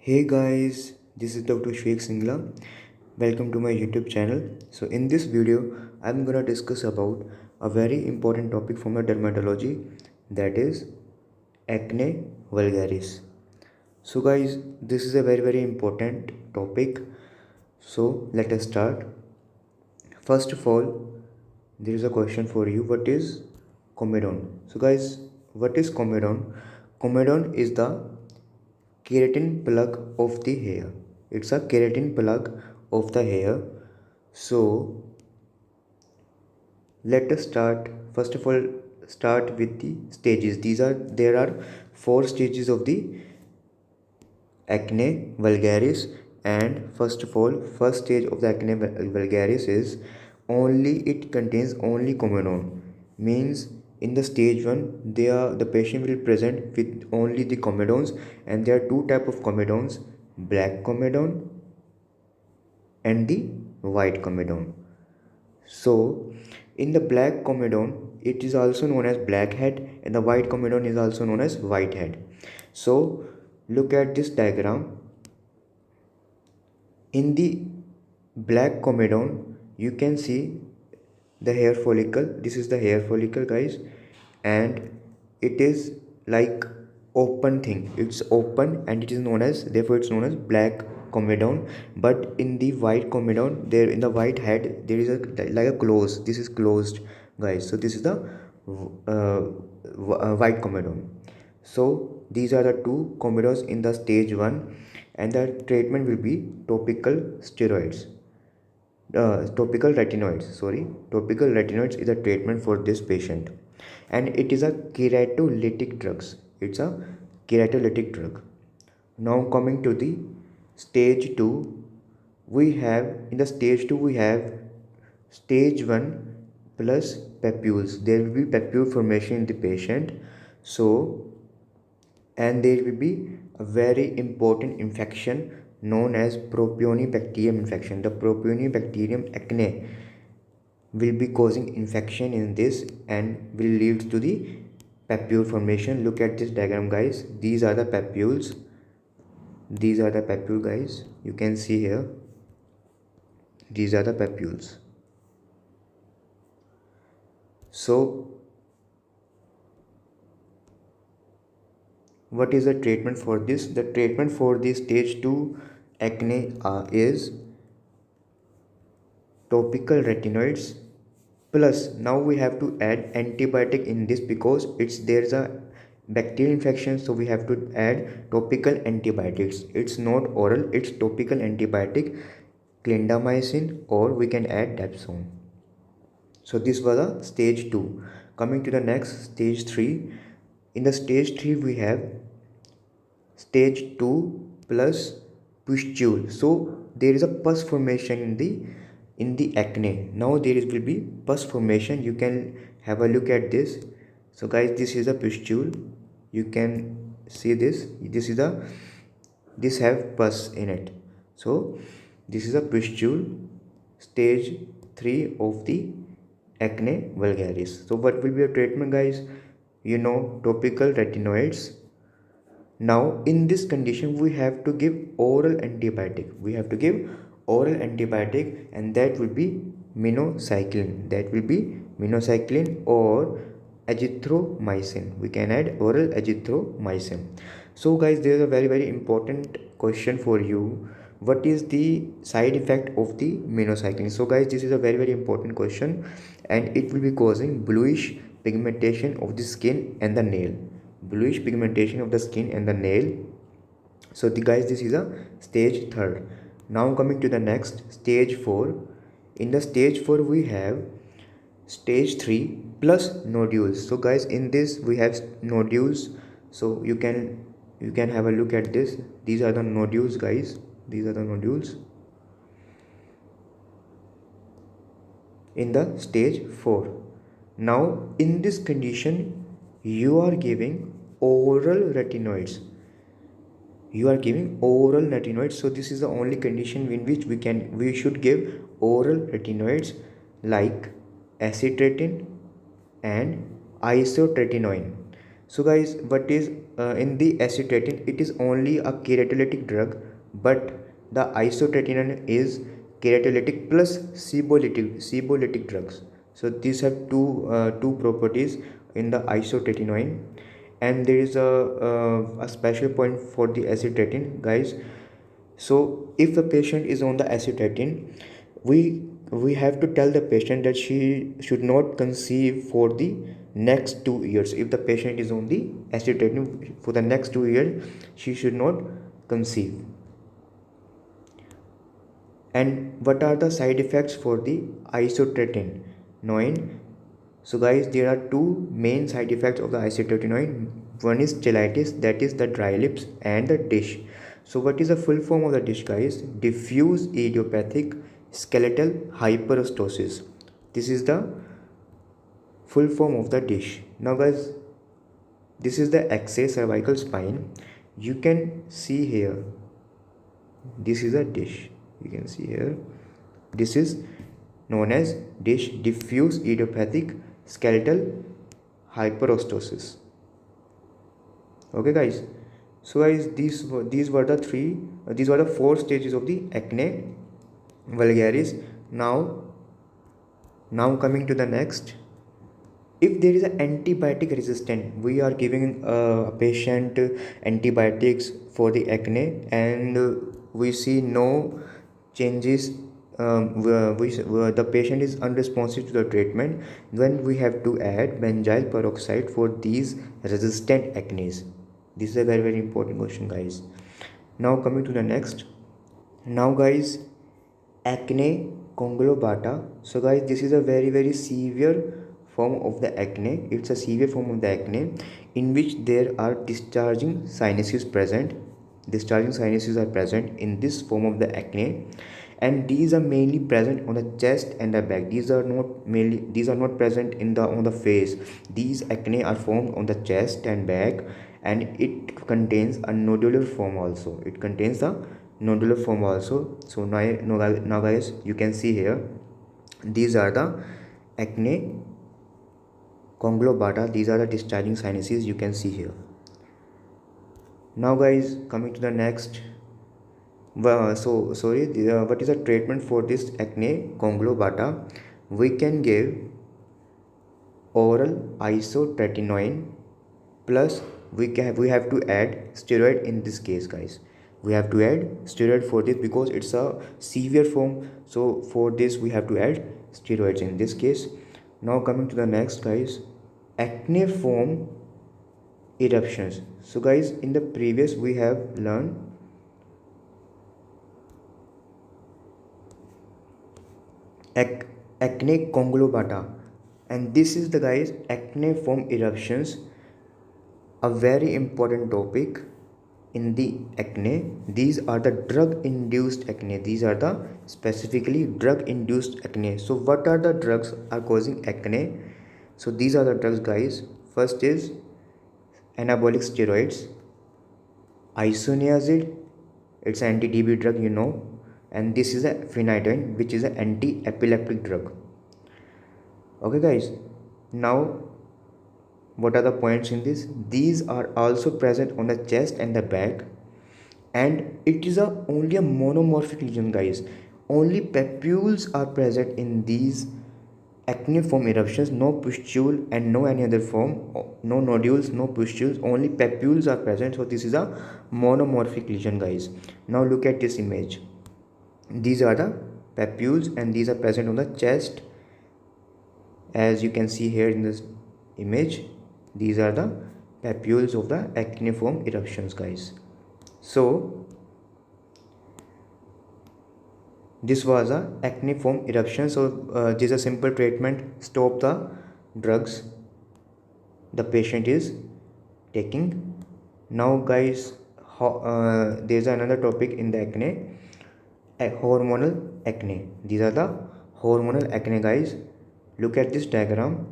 Hey guys, this is Dr. Sheikh Singla. Welcome to my YouTube channel. So in this video, I'm gonna discuss about a very important topic from the dermatology, that is acne vulgaris. So guys, this is a very important topic. So let us start. First of all, there is a question for you. What is comedone? So guys, what is comedone? Comedone is the keratin plug of the hair. It's a keratin plug of the hair. So let us start. First of all, start with the stages. There are 4 stages of the acne vulgaris. And first of all, first stage of the acne vulgaris is only it contains only comedone. Means in the stage 1, the patient will present with only the comedones, and there are two type of comedones: black comedone and the white comedone. So in the black comedone, it is also known as blackhead, and the white comedone is also known as whitehead. So look at this diagram. In the black comedone, you can see the hair follicle. This is the hair follicle, guys, and it is like open thing. It's open and it is known as, therefore it's known as black comedone. But in the white comedone, there in the white head, there is a like a close. This is closed, guys. So this is the white comedone. So these are the two comedones in the stage 1, and the treatment will be topical steroids. Topical retinoids is a treatment for this patient, and it is a keratolytic drugs. It's a keratolytic drug. Now coming to the stage 2, we have in the stage 2 we have stage 1 plus papules. There will be papule formation in the patient. So, and there will be a very important infection known as propionibacterium infection. The propionibacterium acne will be causing infection in this and will lead to the papule formation. Look at this diagram, guys. These are the papules. These are the papule, guys. You can see here. These are the papules. So what is the treatment for this? The treatment for this stage 2 acne is topical retinoids, plus now we have to add antibiotic in this because there's a bacterial infection, so we have to add topical antibiotics. It's not oral, it's topical antibiotic, clindamycin, or we can add dapsone. So this was a stage 2. Coming to the next, stage 3. In the stage 3 we have stage 2 plus pustule. So there is a pus formation in the acne. Now there will be pus formation. You can have a look at this. So guys, this is a pustule. You can see this. This have pus in it. So this is a pustule, stage 3 of the acne vulgaris. So what will be a treatment, guys? Topical retinoids. Now in this condition, we have to give oral antibiotic. And that will be minocycline or azithromycin. We can add oral azithromycin. So guys, there is a very important question for you. What is the side effect of the minocycline? So guys, this is a very important question, and it will be causing bluish pigmentation of the skin and the nail. So guys, this is a stage 3. Now coming to the next, stage 4. In the stage 4 we have stage 3 plus nodules. So guys, in this we have nodules. So you can have a look at this. These are the nodules, guys. These are the nodules in the stage 4. Now in this condition, you are giving oral retinoids. So this is the only condition in which we should give oral retinoids, like acitretin and isotretinoin. So guys, what is in the acetatin, it is only a keratolytic drug, but the isotretinoin is keratolytic plus sebolytic drugs. So these have two properties in the isotretinoin. And there is a special point for the acetatin, guys. So if the patient is on the acetatin, we have to tell the patient that she should not conceive for the next 2 years. If the patient is on the acetatin for the next 2 years, she should not conceive. And what are the side effects for the isotretinoin? So guys, there are two main side effects of the isotretinoin. One is cheilitis, that is the dry lips, and the dish. So what is the full form of the dish, guys? Diffuse idiopathic skeletal hyperostosis. This is the full form of the dish. Now guys, this is the XA cervical spine. You can see here, this is a dish. You can see here, this is known as dish, diffuse idiopathic skeletal hyperostosis. Okay guys, so guys, these were the four stages of the acne vulgaris. Now coming to the next, if there is an antibiotic resistant, we are giving a patient antibiotics for the acne, and we see no changes, the patient is unresponsive to the treatment, then we have to add benzyl peroxide for these resistant acne. This is a very important question, guys. Now coming to the next, now guys, acne conglobata. So guys, this is a very severe form of the acne. It's a severe form of the acne in which there are discharging sinuses present. Discharging sinuses are present in this form of the acne, and these are mainly present on the chest and the back. These are not present on the face. These acne are formed on the chest and back, and it contains a nodular form also. So now guys, you can see here, these are the acne conglobata. These are the discharging sinuses, you can see here. Now guys, coming to the next, what is the treatment for this acne conglobata? We can give oral isotretinoin, plus we have to add steroid in this case, guys. We have to add steroid for this because it's a severe form. So for this we have to add steroids in this case. Now coming to the next, guys, acne form eruptions. So guys, in the previous we have learned acne conglobata, and this is the, guys, acne form eruptions, a very important topic in the acne. These are the drug induced acne. These are the specifically drug induced acne. So what are the drugs are causing acne? So these are the drugs, guys. First is anabolic steroids, isoniazid, it's an anti-TB drug, you know, and this is a phenytoin, which is an anti-epileptic drug. Okay guys, now what are the points in this? These are also present on the chest and the back, and it is only a monomorphic lesion, guys. Only papules are present in these acne form eruptions. No pustule and no any other form, no nodules, no pustules, only papules are present. So this is a monomorphic lesion, guys. Now look at this image. These are the papules and these are present on the chest, as you can see here in this image. These are the papules of the acne form eruptions, guys. So this was a acne form eruption. So this is a simple treatment. Stop the drugs the patient is taking. Now guys, there's another topic in the acne, hormonal acne. These are the hormonal acne, guys. Look at this diagram.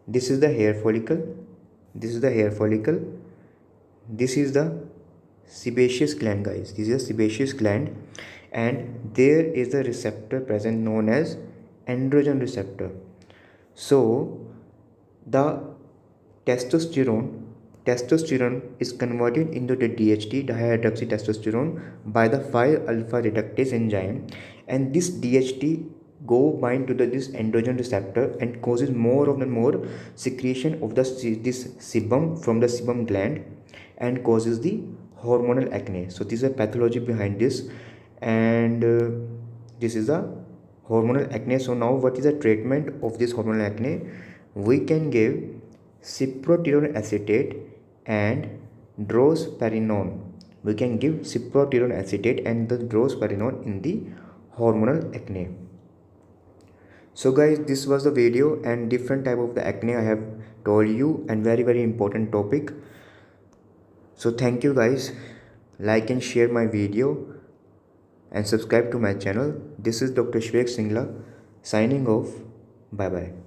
This is the hair follicle. This is the hair follicle. This is the sebaceous gland, guys. This is a sebaceous gland, and there is a receptor present known as androgen receptor. So the testosterone is converted into the DHT, dihydroxytestosterone, by the 5-alpha reductase enzyme, and this DHT go bind to this androgen receptor and causes more and more secretion of this sebum from the sebum gland and causes the hormonal acne. So this is a pathology behind this, and this is a hormonal acne. So now what is the treatment of this hormonal acne? We can give cyproterone acetate and drospirenone. We can give cyproterone acetate and the drospirenone in the hormonal acne. So guys, this was the video and different type of the acne I have told you, and very important topic. So thank you guys, like and share my video and subscribe to my channel. This is Dr. Shvek Singla signing off. Bye bye.